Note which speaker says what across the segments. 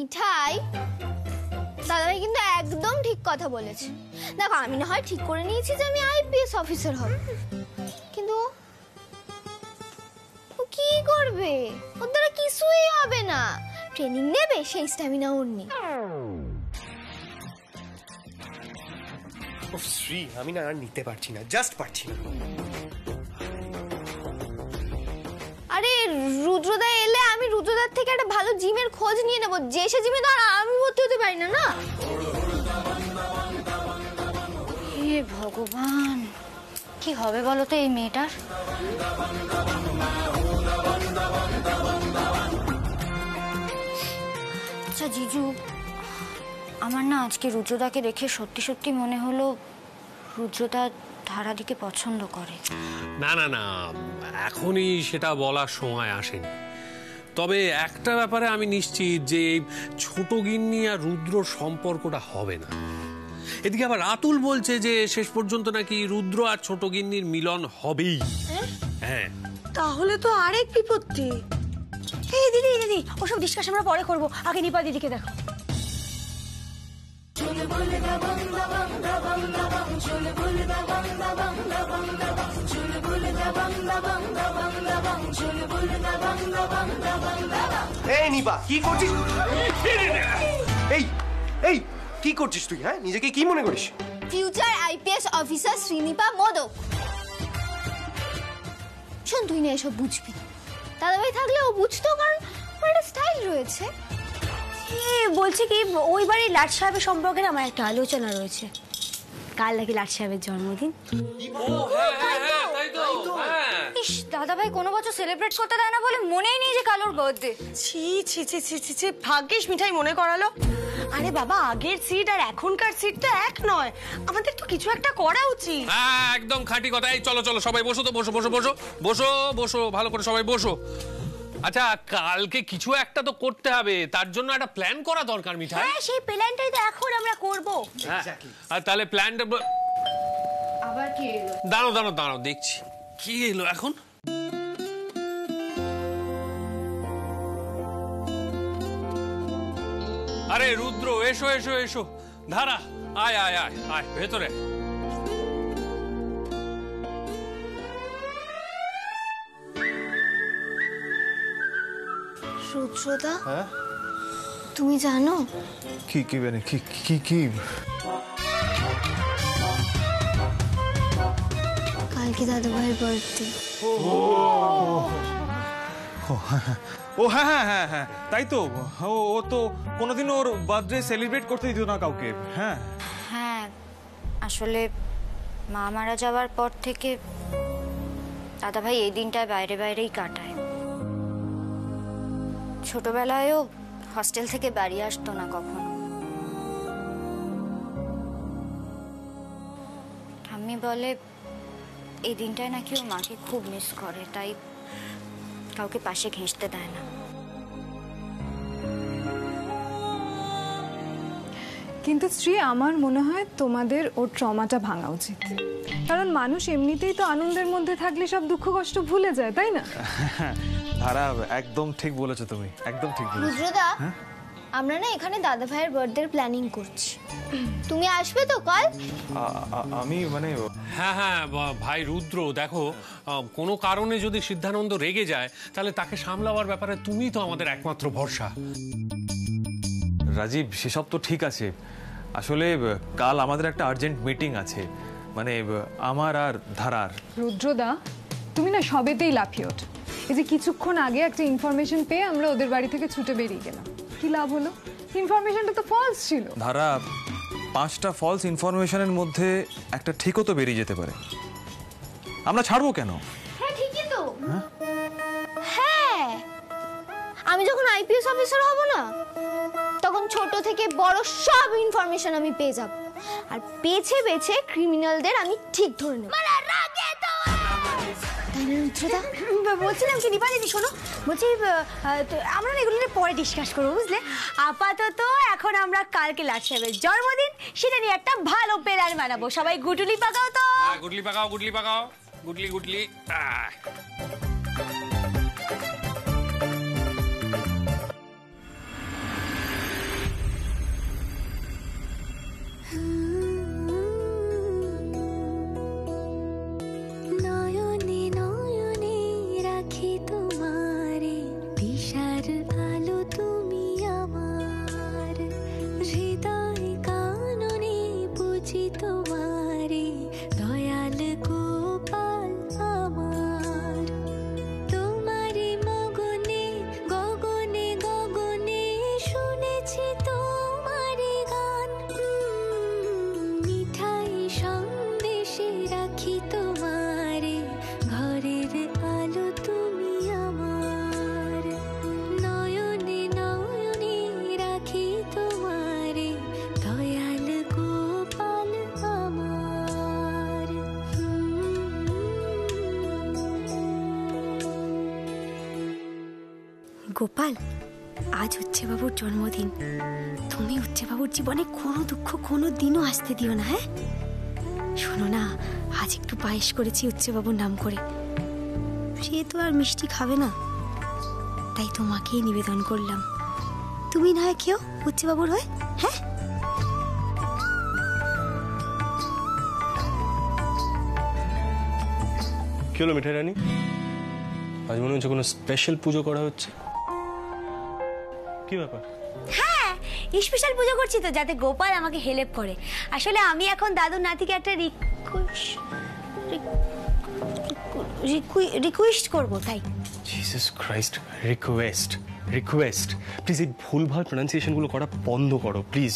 Speaker 1: মিঠাই, দাদাভাই কিন্তু একদম ঠিক কথা বলেছে। দেখো, আমি না হয় ঠিক করে নিয়েছি যে আমি আইপিএস অফিসার হব, কিন্তু ও কি করবে? ওর দ্বারা কিছুই হবে না। ট্রেনিং নেবে, সেই স্ট্যামিনা ওর নেই।
Speaker 2: শ্রী, আমি না আর নিতে পারছি না, জাস্ট পারছি না।
Speaker 1: আরে রুদ্রদা এলে আমি রুদ্রদার থেকে একটা ভালো জিমের খোঁজ নিয়ে নেবো, যে সে জিমে তো আর আমি ভর্তি হতে পারি না। না,
Speaker 3: হে ভগবান, কি হবে বলো তো এই মেয়েটার? আচ্ছা জিজু, আমার না আজকে রুদ্রদাকে দেখে সত্যি সত্যি মনে হলো রুদ্রদা ধারাদিকে পছন্দ করে।
Speaker 4: না না না, এখনই সেটা বলার সময় আসেনি। তবে একটা ব্যাপারে আমি নিশ্চিত যে ছোট গিন্নি আর রুদ্র সম্পর্কটা হবে না। এদিকে আবার রাতুল বলছে যে শেষ পর্যন্ত নাকি রুদ্র আর ছোট গিন্নির মিলন হবেই। হ্যাঁ,
Speaker 5: তাহলে তো আরেক বিপত্তি। এই দিদি দিদি, ওসব ডিসকাশন আমরা পরে করবো, আগে নিপা দিদিকে দেখো।
Speaker 2: এই নিপা, কি করছিস? এই এই কি করছিস তুই? হ্যাঁ, নিজেকে কি মনে করিস?
Speaker 1: Future IPS officer Shrinipa Modak. শোন, তুই না এসব বুঝবি, দাদাভাই থাকলে ও বুঝতো, কারণ ওর একটা স্টাইল রয়েছে।
Speaker 5: বলছি কি, ওই বাড়ির লাট সাহেবের সম্পর্কে আমার একটা আলোচনা রয়েছে। কাল নাকি লাট সাহেবের জন্মদিন।
Speaker 3: ইস, দাদাভাই কোনো বছর সেলিব্রেট করতে দেয় না বলে মনেই নেই যে কাল ওর বার্থডে।
Speaker 5: ছি ছি ছি ছি ছি ছি, ভাগ্যিস মিঠাই মনে করালো। আরে বাবা, আগের সিট আর এখনকার সিট তো এক নয়, আমাদের তো কিছু একটা করা উচিত।
Speaker 4: হ্যাঁ, একদম খাঁটি কথা। এই চলো চলো সবাই বসো তো, বসো বসো বসো বসো বসো, ভালো করে সবাই বসো। আচ্ছা, কালকে কিছু একটা তো করতে হবে, তার জন্য একটা প্ল্যান করা দরকার মিঠাই।
Speaker 5: হ্যাঁ, সেই প্ল্যানটাই তো এখন আমরা করব।
Speaker 4: আর তাহলে প্ল্যানটা
Speaker 3: আবার কি এলো?
Speaker 4: দাঁড়াও দাঁড়াও দাঁড়াও, দেখছি কি এলো এখন। আরে রুদ্র, এসো এসো এসো, ধারা আয় আয় আয় আয় ভেতরে।
Speaker 1: রুদ্রদা, তুমি জানো
Speaker 6: কি কি মানে কি কি কি
Speaker 1: কালকে দাদাভাইয়ের বার্থডে।
Speaker 6: ও হ্যাঁ হ্যাঁ হ্যাঁ হ্যাঁ, তাই তো। ও তো কোনোদিন ওর বার্থডে সেলিব্রেট করতে দিত না কাউকে। হ্যাঁ
Speaker 3: হ্যাঁ, আসলে মা মারা যাওয়ার পর থেকে দাদাভাই এই দিনটায় বাইরে বাইরেই কাটায়। ছোটবেলায়ও হস্টেল থেকে বাড়ি আসতো না কখনো। ঠাম্মি বলে এই দিনটায় নাকি ও মাকে খুব মিস করে, তাই কাউকে পাশে ঘেঁষতে দেয় না।
Speaker 7: কিন্তু শ্রী, আমার মনে হয় তোমাদের ওর ট্রমাটা ভাঙা উচিত, কারণ মানুষ এমনিতেই তো আনন্দের মধ্যে থাকলে সব দুঃখ কষ্ট ভুলে যায়, তাই না?
Speaker 6: ধারা, একদম ঠিক বলেছো তুমি, একদম ঠিক বলেছো।
Speaker 1: রুদ্রদা, আমরা না এখানে দাদাভাইয়ের বার্থডের প্ল্যানিং করছি, তুমি আসবে তো কাল?
Speaker 6: আমি মানে
Speaker 4: হ্যাঁ হ্যাঁ ভাই রুদ্র, দেখো কোনো কারণে যদি সিদ্ধানন্দ রেগে যায় তাহলে তাকে সামলাবার ব্যাপারে তুমি তো আমাদের একমাত্র ভরসা।
Speaker 6: রাজীব, সেসব তো ঠিক আছে, আসলে কাল আমাদের একটা আর্জেন্ট মিটিং আছে, মানে আমার আর ধারার।
Speaker 7: রুদ্রদা, তুমি না সবেতেই লাফিয়ে ওঠো। এই যে কিছুক্ষণ আগে একটা ইনফরমেশন পেয়ে আমরা ওদের বাড়ি থেকে ছুটে বেরিয়ে গেলাম, কি লাভ হলো? ইনফরমেশনটা তো ফলস ছিল।
Speaker 6: ধারা, 5টা ফলস ইনফরমেশনের মধ্যে একটা ঠিকও তো বেরিয়ে যেতে পারে, আমরা ছাড়বো কেন?
Speaker 1: হ্যাঁ ঠিকই তো। হ্যাঁ, আমি যখন আইপিএস অফিসার হব না, তখন ছোট থেকে বড় সব ইনফরমেশন আমি পেয়ে যাব, আর বেছে বেছে ক্রিমিনালদের আমি ঠিক ধরে নেব।
Speaker 5: বলছিলাম কি নিপা দিদি, শোনো, বলছি আমরা না এগুলো নিয়ে পরে ডিসকাস করবো, বুঝলে? আপাতত এখন আমরা কালকে লাট সাহেবের জন্মদিন, সেটা নিয়ে একটা ভালো প্ল্যান বানাবো। সবাই গুটুলি পাকাও তো।
Speaker 4: গুটলি পাকাও, গুটলি পাকাও, গুটলি গুটলি।
Speaker 5: গোপাল, আজ উচ্চে বাবুর জন্মদিন। তুমি উচ্চে বাবুর জীবনে কোনো দুঃখ কোনো দিনও আসতে দিও না, হ্যাঁ? শোনো না, আজ একটু পায়েস করেছি উচ্চে বাবুর নাম করে। সে তো আর মিষ্টি খাবে না, তাই তোমাকেই নিবেদন করলাম। তুমি না হয় কেউ উচ্চে বাবুর হয়, হ্যাঁ?
Speaker 2: কি হলো মিঠাই রানী, আজ মনে হচ্ছে কোনো স্পেশাল পুজো করা হচ্ছে, কি ব্যাপার?
Speaker 5: হ্যাঁ, স্পেশাল পুজো করছি তো, যাতে গোপাল আমাকে হেল্প করে। আসলে আমি এখন দাদুর নাতিকে একটা রিকোয়েস্ট করবো, তাই।
Speaker 2: Jesus Christ, request request, please এই ভুলভাল প্রনাউন্সিয়েশনগুলো করা বন্ধ করো প্লিজ।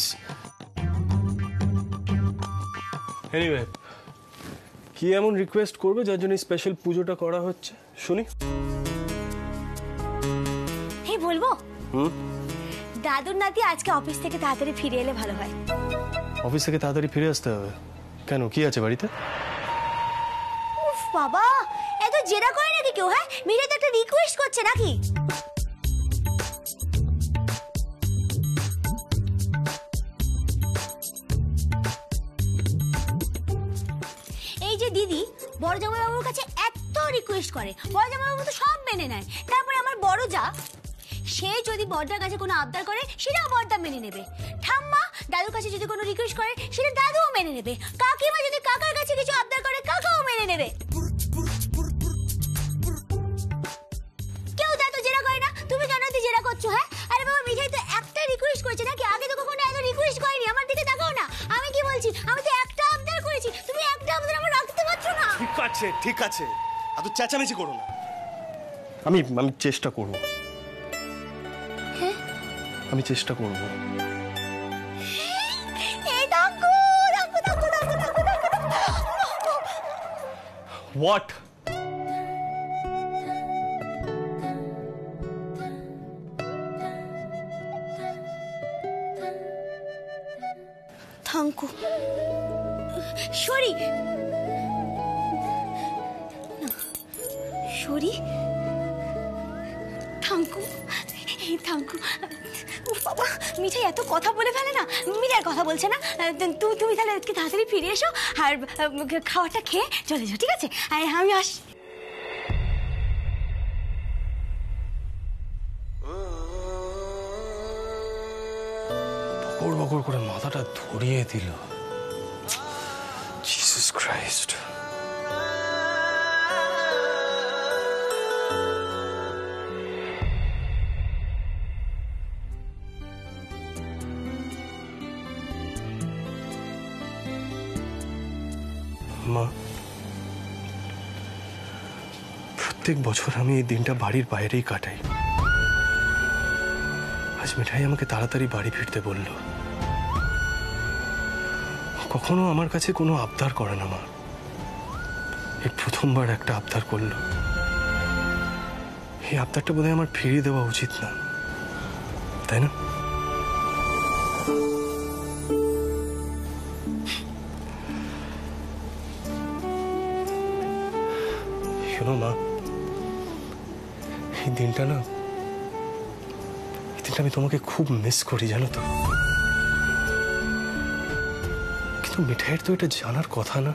Speaker 2: এনিওয়ে, কি এমন রিকোয়েস্ট করবে যার জন্য স্পেশাল পুজোটা করা হচ্ছে শুনি?
Speaker 5: হ্যাঁ বলবো, দাদুর নাতি আজকে অফিস থেকে তাড়াতাড়ি ফিরে এলে ভালো হয়।
Speaker 2: অফিস থেকে তাড়াতাড়ি ফিরে আসতে হবে কেন, কি আছে বাড়িতে?
Speaker 5: উফ বাবা, এত জেরা করে নাকি কেউ? হ্যাঁ, মিরে তো একটা রিকোয়েস্ট করছে নাকি? এই যে দিদি বড় জামাইবাবুর কাছে এত রিকোয়েস্ট করে, বড় জামাইবাবু তো সব মেনে নেয়। তারপরে আমার বড় যা, সে যদি বড়দার কাছে কোনো আবদার করে সেটাও বড়দা মেনে নেবে। ঠাম্মা দাদুর কাছে যদি কোনো রিকোয়েস্ট করে সেটা দাদুও মেনে নেবে। কাকিমা যদি কাকার কাছে কিছু আবদার করে কাকাও মেনে নেবে। কেউ এত জেরা করে না, তুমি কেন এত জেরা করছো? হ্যাঁ, আরে বাবা, মিঠাই তো একটা রিকোয়েস্ট করেছে নাকি? আগে তো কখনো এত রিকোয়েস্ট করেনি। আমার দিকে তাকাও না, আমি কি বলছি? আমি তো একটা আবদার করেছি, তুমি একটা আবদার আমার রাখতে পারছো না।
Speaker 2: ঠিক আছে ঠিক আছে, এত চেঁচামেচি করো না। আমি চেষ্টা করব, আমি চেষ্টা করব। What?
Speaker 5: Thank you sorry sorry thank you, এই থাঙ্কু। বাবা, মিঠাই এত কথা বলে ফেলে না, মিঠাই কথা বলছে না। তুমি তাহলে আজকে তাড়াতাড়ি ফিরে এসো আর খাওয়াটা খেয়ে চলে যাও, ঠিক আছে? আমি আস।
Speaker 2: বকর বকর করে মাথাটা ধরিয়ে দিল। Jesus Christ. মা, প্রত্যেক বছর আমি এই দিনটা বাড়ির বাইরেই কাটাই। আজ মিঠাই আমাকে তাড়াতাড়ি বাড়ি ফিরতে বলল। কখনো আমার কাছে কোনো আবদার করে না মা, এই প্রথমবার একটা আবদার করলো। এই আবদারটা বোধহয় আমার ফিরিয়ে দেওয়া উচিত না, তাই না? শোনো মা, এই দিনটা না, এই দিনটা আমি তোমাকে খুব মিস করি, জানো তো। কিন্তু মিঠাইয়ের তো এটা জানার কথা না,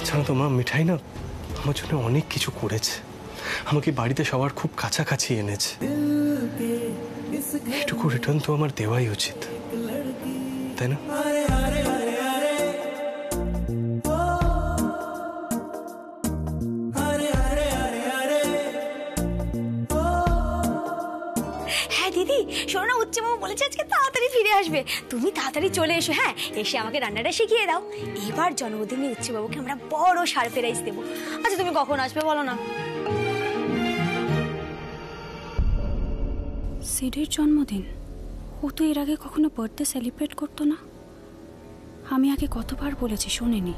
Speaker 2: জানো তো মা। মিঠাই না আমার জন্য অনেক কিছু করেছে, আমাকে বাড়িতে সবার খুব কাছাকাছি এনেছে। এটুকু রিটার্ন তো আমার দেওয়াই উচিত, তাই না?
Speaker 5: শোনো না, উচ্চবাবু বলেছে আজকে তাড়াতাড়ি ফিরে আসবে। তুমি তাড়াতাড়ি চলে এসো, হ্যাঁ? এসে আমাকে রান্নাটা শিখিয়ে দাও। এবার জন্মদিনে উচ্চবাবুকে আমরা বড় সারপ্রাইজ দেবো। আচ্ছা, তুমি কখন আসবে বলো না?
Speaker 8: সিডের জন্মদিন, ও তো এর আগে কখনো বার্থডে সেলিব্রেট করতো না। আমি আগে কতবার বলেছি, শোনেনি।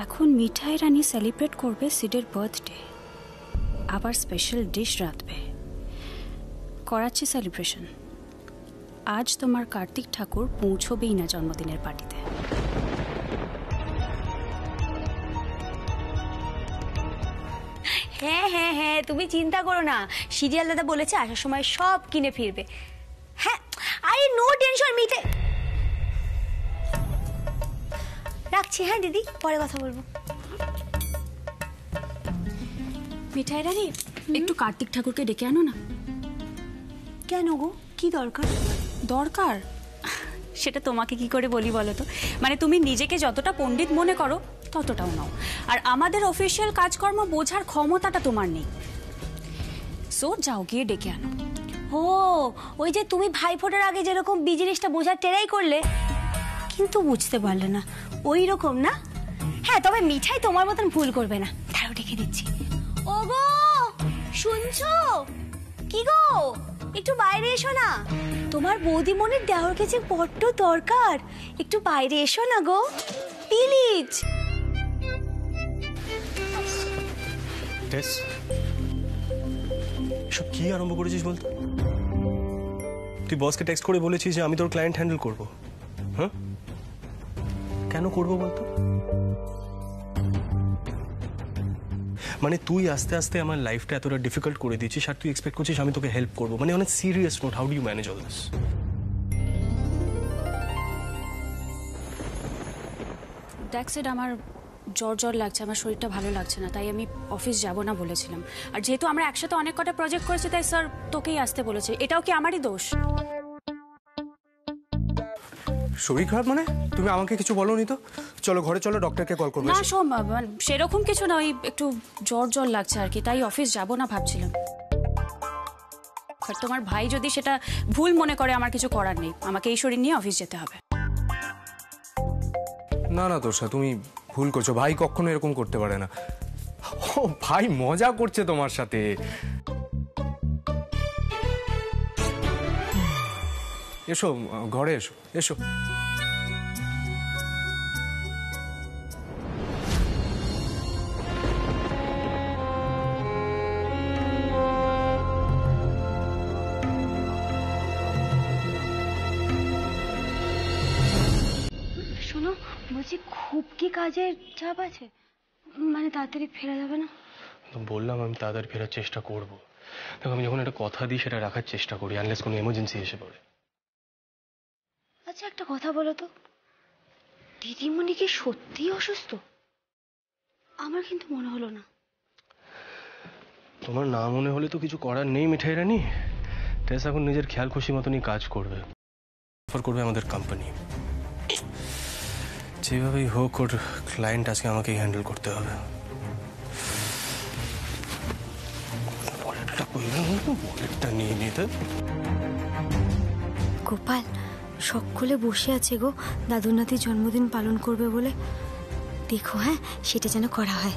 Speaker 8: এখন মিঠাই রানী সেলিব্রেট করবে সিডের বার্থডে, আবার স্পেশাল ডিশ রাঁধবে। করাচ্ছি সেলিব্রেশন। আজ তোমার কার্তিক ঠাকুর পৌঁছবেই না জন্মদিনের পার্টিতে।
Speaker 5: হ্যাঁ হ্যাঁ হ্যাঁ, তুমি চিন্তা করো না, সিরিয়াল দাদা বলেছে আসার সময় সব কিনে ফিরবে। হ্যাঁ আরে নো টেনশন মিঠে, রাখছি হ্যাঁ দিদি, পরে কথা বলবো।
Speaker 8: মিঠাই রানী, একটু কার্তিক ঠাকুরকে ডেকে আনো না।
Speaker 5: কেন গো, কি দরকার?
Speaker 8: দরকার সেটা তোমাকে কি করে বলি বলো তো, মানে তুমি নিজেকে যতটা পণ্ডিত মনে করো ততটাও নাও, আর আমাদের অফিসিয়াল কাজকর্ম বোঝার ক্ষমতাটা তোমার নেই। সো যাও গিয়ে ডেকে আনো।
Speaker 5: ও ওই যে তুমি ভাই ফোটার আগে যেরকম বিজনেসটা বোঝার ট্রাই করলে কিন্তু বুঝতে পারলে না, ওই রকম না? হ্যাঁ তবে মিঠাই তোমার মতন ভুল করবে না, তারও ডেকে দিচ্ছি। ও গো শুনছো? কি গো একটু বাইরে এসো না, তোমার বৌদিমণির দেওয়ার কাছে বড্ড দরকার, একটু বাইরে এসো না গো প্লিজ।
Speaker 2: টেস, এসব কি আরম্ভ করেছিস বলতো? তুই বসকে টেক্সট করে বলেছিস যে আমি তোর ক্লায়েন্ট হ্যান্ডেল করব, হ্যাঁ? কেন করব বলতো? মানে তুই আস্তে আস্তে আমার লাইফটা এতটা ডিফিকাল্ট করে দিয়েছিস আর তুই এক্সপেক্ট করছিস আমি তোকে হেল্প করবো, মানে অনেক serious note. How do you manage all this?
Speaker 8: দেখ সেটা আমার জ্বর লাগছে, আমার শরীরটা ভালো লাগছে না, তাই আমি অফিস যাব না বলেছিলাম। আর যেহেতু আমরা একসাথে অনেক কটা প্রজেক্ট করেছি তাই স্যার তোকেই আসতে বলেছে। এটাও কি আমারই দোষ?
Speaker 2: শরীর খারাপ মানে? তুমি আমাকে কিছু বলোনি তো? চলো ঘরে চলো, ডক্টরকে কল করবো।
Speaker 8: না শোন, সেরকম কিছু না, ওই একটু জ্বর লাগছে আর কি, তাই অফিস যাব না ভাবছিলাম। আর তোমার ভাই যদি সেটা ভুল মনে করে আমার কিছু করার নেই, আমাকে এই শরীর নিয়ে অফিস যেতে হবে।
Speaker 9: না না তোষা, তুমি ভুল করছো, ভাই কখনো এরকম করতে পারে না। ও ভাই মজা করছে তোমার সাথে। এসো ঘরে এসো, এসো।
Speaker 5: শোনো বলছি, খুব কি কাজের চাপ আছে? মানে তাড়াতাড়ি ফেরা যাবে না?
Speaker 2: তো বললাম আমি তাড়াতাড়ি ফেরার চেষ্টা করব। দেখো আমি যখন একটা কথা দিই সেটা রাখার চেষ্টা করি, আনলেস কোনো এমার্জেন্সি এসে পড়ে।
Speaker 5: আচ্ছা একটা কথা বলো তো, দিদিমণি কি সত্যিই অসুস্থ? আমার কিন্তু মনে হলো না।
Speaker 2: তোমার না মনে হলে তো কিছু করার নেই মিঠাই রানী। টেস এখন নিজের খেয়াল খুশি মতনই কাজ করবে, অফার করবে আমাদের কোম্পানি। যেভাবেই হোক ওর ক্লায়েন্ট আজকে আমাকেই হ্যান্ডেল করতে হবে। বলেটটা নিয়ে নিতে।
Speaker 5: গোপাল সকলে বসে আছে গো, দাদু নাতির জন্মদিন পালন করবে বলে। দেখো হ্যাঁ, সেটা যেন করা হয়।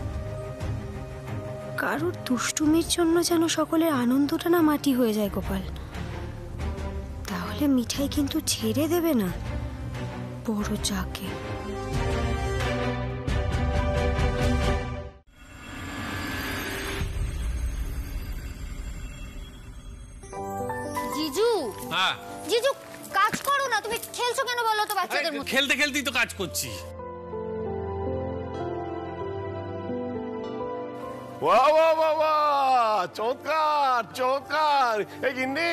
Speaker 5: কারোর দুষ্টুমির জন্য যেন সকলের আনন্দটা না মাটি হয়ে যায় গোপাল। তাহলে মিঠাই কিন্তু ছেড়ে দেবে না বড় যাকে।
Speaker 1: জিজু,
Speaker 4: হ্যাঁ
Speaker 1: জিজু কাজ করো না, তুমি খেলছো কেন বলো তো বাচ্চাদের মতো?
Speaker 4: খেলতে খেলতেই তো কাজ করছি।
Speaker 10: বাহ বাহ বাহ বাহ, চমৎকার চমৎকার। এই গিন্নি,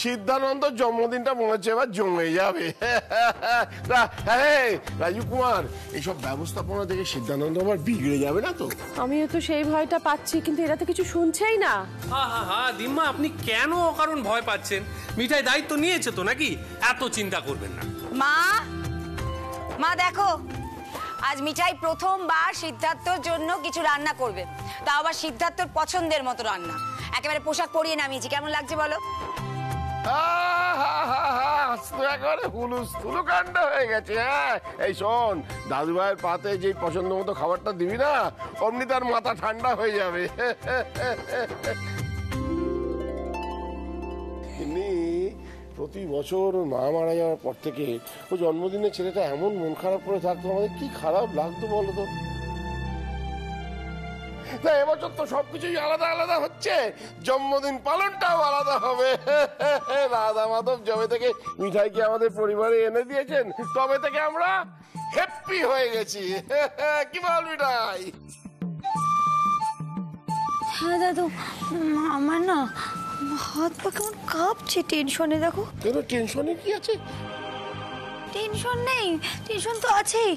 Speaker 10: সিদ্ধানন্দ জন্মদিনটা মনে হচ্ছে এবার জমে যাবে। রাজীব কুমার, এইসব ব্যবস্থাপনা থেকে সিদ্ধানন্দ আবার বিগড়ে যাবে না তো?
Speaker 11: আমিও তো সেই ভয়টা পাচ্ছি, কিন্তু এরা তো কিছু শুনছেই না।
Speaker 4: হ্যাঁ দিম্মা, আপনি কেন অকারণ ভয় পাচ্ছেন? মিঠাই দায়িত্ব নিয়েছে তো নাকি, এত চিন্তা করবেন না।
Speaker 12: মা দেখো, আজ মিঠাই প্রথমবার সিদ্ধার্থর জন্য কিছু রান্না করবে, তাও আবার সিদ্ধার্থর পছন্দের মতো রান্না। একেবারে পোশাক পরিয়ে নামিয়েছি, কেমন লাগছে বলো?
Speaker 10: একেবারে হুলুস্থুলু কাণ্ড হয়ে গেছে। হ্যাঁ এই শোন, দাদু ভাইয়ের পাতে যে পছন্দ মতো খাবারটা দিবি না, অমনি তার মাথা ঠান্ডা হয়ে যাবে। প্রতি বছর মা মারা যাওয়ার পর থেকে ও জন্মদিনে ছেলেটা এমন মন খারাপ করে থাকতো, আমাদের কি খারাপ লাগতো বলতো। এবছর তো সবকিছুই আলাদা আলাদা হচ্ছে, জন্মদিন পালনটাও আলাদা হবে। রাধা মাধব যবে থেকে মিঠাইকে আমাদের পরিবারে এনে দিয়েছেন, তবে থেকে আমরা হ্যাপি হয়ে গেছি। কি বল মিঠাই?
Speaker 5: হ্যাঁ দাদু, আমার না হাত পা কেমন কাঁপছে টেনশনে। দেখো।
Speaker 10: কেন টেনশনে কি আছে?
Speaker 5: টেনশন নেই, টেনশন তো আছেই।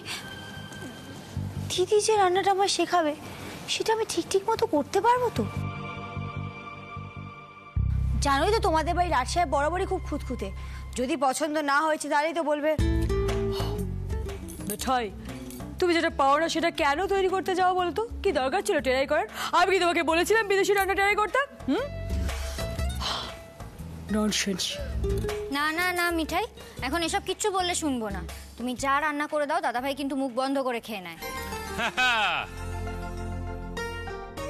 Speaker 5: দিদি যে রান্নাটা আমার শেখাবে সেটা আমি ঠিক মতো করতে পারবো তো? জানোই তো তোমাদের বাড়ি রাজশাহী বরাবরই খুব খুঁতখুঁতে। যদি পছন্দ না হয়েছে তাহলেই তো বলবে মিঠাই তুমি যেটা পাও না সেটা কেন তৈরি করতে যাও বলো তো? কি দরকার ছিল ট্রাই করার? আমি কি তোমাকে বলেছিলাম বিদেশি রান্না ট্রাই করতে? ননসেন্স।
Speaker 3: না না না মিঠাই, এখন এসব কিচ্ছু বললে শুনবো না। তুমি যা রান্না করে দাও দাদাভাই কিন্তু মুখ বন্ধ করে খেয়ে নেয়।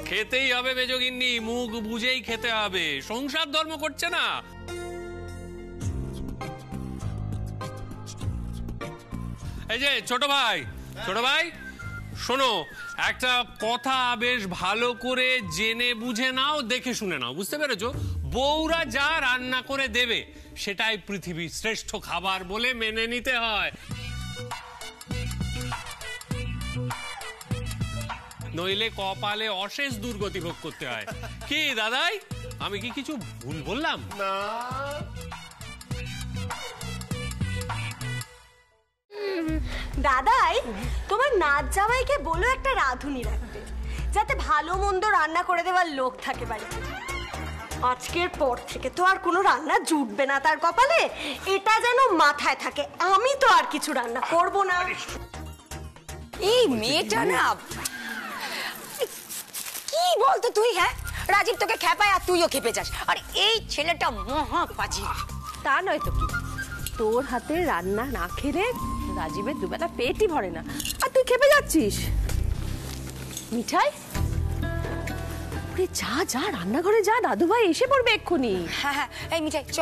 Speaker 4: খেতেই হবে মেজগিন্নি, মুখ বুঝেই খেতে হবে, সংসার ধর্ম করছে না। এই যে ছোট ভাই শোনো, একটা কথা বেশ ভালো করে জেনে বুঝে নাও, দেখে শুনে নাও, বুঝতে পেরেছো? বউরা যা রান্না করে দেবে সেটাই পৃথিবীর শ্রেষ্ঠ খাবার বলে মেনে নিতে হয়, নইলে কপালে অশেষ দুর্গতি ভোগ করতে হয়। কি দাদাই, আমি কি কিছু ভুল বললাম?
Speaker 10: না,
Speaker 11: দাদাই তোমার নাচ জামাইকে বলো একটা রাঁধুনি রাখতে, যাতে ভালো মন্দ রান্না করে দেওয়ার লোক থাকে বাড়িতে। আজকের পর থেকে তো আর কোনো রান্না জুটবে না তার কপালে, এটা যেন মাথায় থাকে। আমি তো আর কিছু রান্না করব না।
Speaker 12: এই মেয়েটা না কি বলতো তুই? হ্যাঁ, রাজীব তোকে খেপায় আর তুইও খেপে যাস। আর এই ছেলেটা মহা পাজি।
Speaker 11: তা নয় তো কি, তোর হাতে রান্না না খেলে রাজীবের দুবেলা পেটই ভরে না, আর তুই খেপে যাচ্ছিস। মিঠাই যা যা রান্নাঘরে যা, দাদু ভাই এসে পড়বে এক্ষুনি।
Speaker 12: হ্যাঁ হ্যাঁ, এই মিঠাই চ।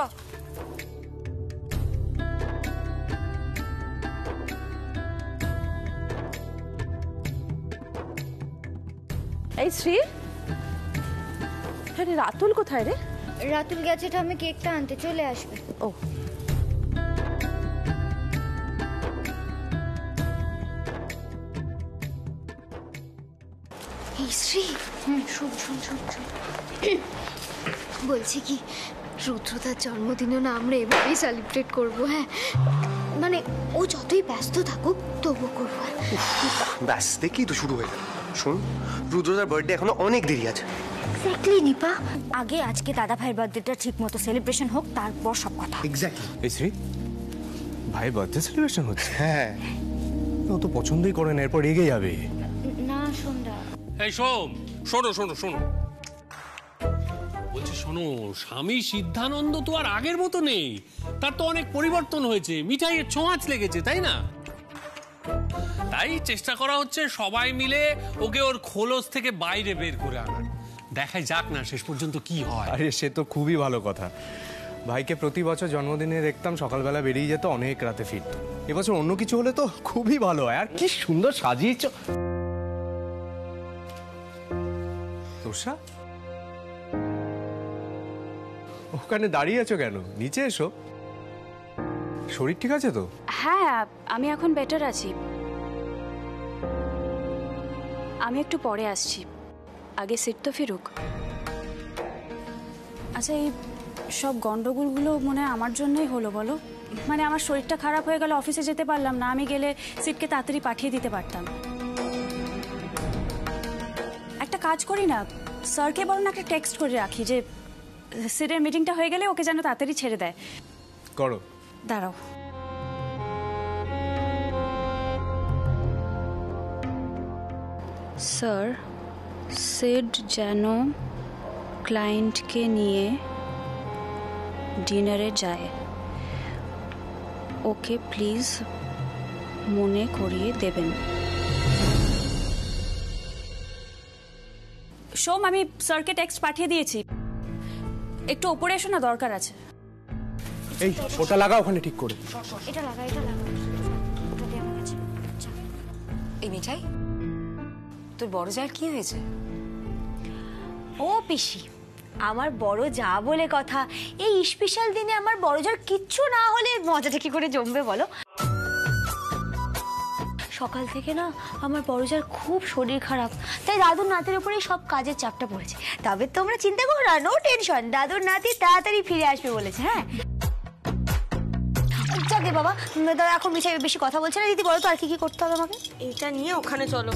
Speaker 11: এই শ্রী, আরে রাতুল কোথায় রে?
Speaker 3: রাতুল গেছে আমি কেকটা আনতে, চলে আসবে।
Speaker 11: ও
Speaker 1: এই শ্রী, শোন বলছি কি, রুদ্রদার জন্মদিনও না আমরা এভাবেই সেলিব্রেট করবো। হ্যাঁ, মানে ও যতই ব্যস্ত থাকুক তবুও করবো।
Speaker 13: ব্যাস, দেখি তো শুরু হয়ে গেল। শোন, রুদ্রদার বার্থডে এখনো অনেক দেরি আছে।
Speaker 3: এক্স্যাক্টলি নিপা, আগে আজকে দাদা ভাইয়ের বার্থডেটা ঠিক মতো সেলিব্রেশন হোক, তারপর সব কথা।
Speaker 13: এক্স্যাক্টলি।
Speaker 9: এই শ্রী, ভাই বার্থডে সেলিব্রেশন হচ্ছে?
Speaker 13: হ্যাঁ,
Speaker 9: ও তো পছন্দই করে না, এরপর রেগে যাবে।
Speaker 3: না সন্ধ্যা,
Speaker 4: এই শোনো বলছি, শোনো, স্বামী সিদ্ধানন্দ তো আর আগের মতো নেই, তার তো অনেক পরিবর্তন হয়েছে, মিঠাইয়ের ছোঁয়াচ লেগেছে, তাই না? তাই চেষ্টা করা হচ্ছে সবাই মিলে ওকে ওর খোলস থেকে বাইরে বের করে আনার। দেখাই যাক না শেষ পর্যন্ত কি হয়।
Speaker 9: আরে সে তো খুবই ভালো কথা। ভাইকে প্রতি বছর জন্মদিনে দেখতাম সকালবেলা বেরিয়ে যেত, অনেক রাতে ফিরত। এবছর অন্য কিছু হলে তো খুবই ভালো হয়। আর কি সুন্দর সাজিয়েছ। তোষা, ওখানে দাঁড়িয়ে আছো কেন? নিচে এসো। শরীর ঠিক আছে তো?
Speaker 8: হ্যাঁ, আমি এখন বেটার আছি। আমি একটু পরে আসছি, আগে সিট তো ফিরুক। আচ্ছা, এই সব গন্ডগোলগুলো মনে হয় আমার জন্যই হলো বলো? মানে আমার শরীরটা খারাপ হয়ে গেল, অফিসে যেতে পারলাম না, আমি গেলে সিটকে তাড়াতাড়ি পাঠিয়ে দিতে পারতাম। একটা কাজ করি না, স্যারকে বরং একটা টেক্সট করে রাখি যে সিটের মিটিংটা হয়ে গেলে ওকে যেন তাড়াতাড়ি ছেড়ে দেয়।
Speaker 9: করো।
Speaker 8: দাঁড়াও, স্যার, সিড যেন ক্লায়েন্টকে নিয়ে ডিনারে যায়, ওকে প্লিজ মনে করিয়ে দেবেন। সোম, আমি স্যারকে টেক্সট পাঠিয়ে দিয়েছি, একটু ওপরে এসো না, দরকার আছে।
Speaker 9: এই ওটা লাগা ওখানে ঠিক করে।
Speaker 3: এটা লাগা, এটা লাগা, ওটা দে আমার কাছে।
Speaker 12: এই মিঠাই, তোর বড় জায়ের কি হয়েছে?
Speaker 5: ও পিসি, আমার বড় যা বলে কথা, এই স্পেশাল দিনে আমার বড় যার কিচ্ছু না হলে মজাটা কি করে জমবে বলো? সকাল থেকে না আমার বড়জার খুব শরীর খারাপ, তাই দাদুর নাতির উপরেই সব কাজের চাপটা পড়েছে। তবে তোমরা চিন্তা করো না, নো টেনশন, দাদুর নাতি তাড়াতাড়ি ফিরে আসবে বলেছে। হ্যাঁ যাকে বাবা, এখন মিঠাই বেশি কথা বলছে না। দিদি বলো তো আর কি কি করতে হবে আমাকে?
Speaker 11: এটা নিয়ে ওখানে চলো।